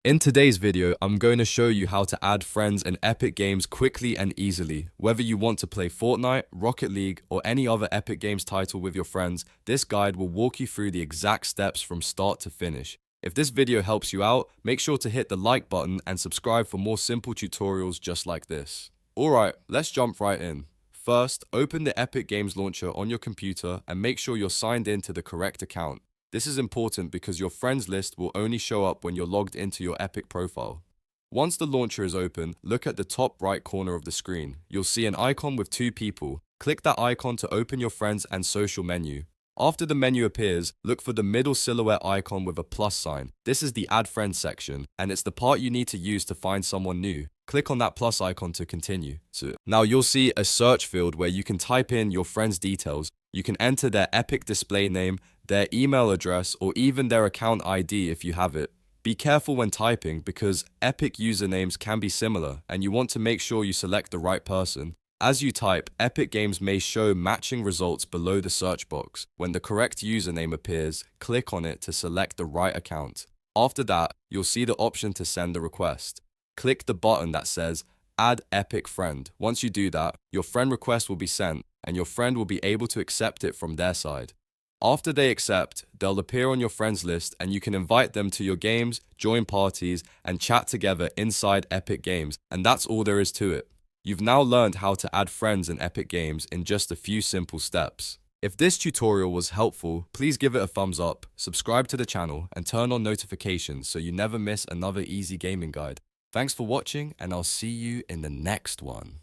In today's video, I'm going to show you how to add friends in Epic Games quickly and easily. Whether you want to play Fortnite, Rocket League, or any other Epic Games title with your friends, this guide will walk you through the exact steps from start to finish. If this video helps you out, make sure to hit the like button and subscribe for more simple tutorials just like this. Alright, let's jump right in. First, open the Epic Games launcher on your computer and make sure you're signed in to the correct account. This is important because your friends list will only show up when you're logged into your Epic profile. Once the launcher is open, look at the top right corner of the screen. You'll see an icon with two people. Click that icon to open your friends and social menu. After the menu appears, look for the middle silhouette icon with a plus sign. This is the Add Friends section, and it's the part you need to use to find someone new. Click on that plus icon to continue. Now you'll see a search field where you can type in your friends' details. You can enter their Epic display name, their email address, or even their account ID if you have it. Be careful when typing because Epic usernames can be similar and you want to make sure you select the right person. As you type, Epic Games may show matching results below the search box. When the correct username appears, click on it to select the right account. After that, you'll see the option to send a request. Click the button that says Add Epic Friend. Once you do that, your friend request will be sent and your friend will be able to accept it from their side. After they accept, they'll appear on your friends list and you can invite them to your games, join parties, and chat together inside Epic Games, and that's all there is to it. You've now learned how to add friends in Epic Games in just a few simple steps. If this tutorial was helpful, please give it a thumbs up, subscribe to the channel, and turn on notifications so you never miss another easy gaming guide. Thanks for watching, and I'll see you in the next one.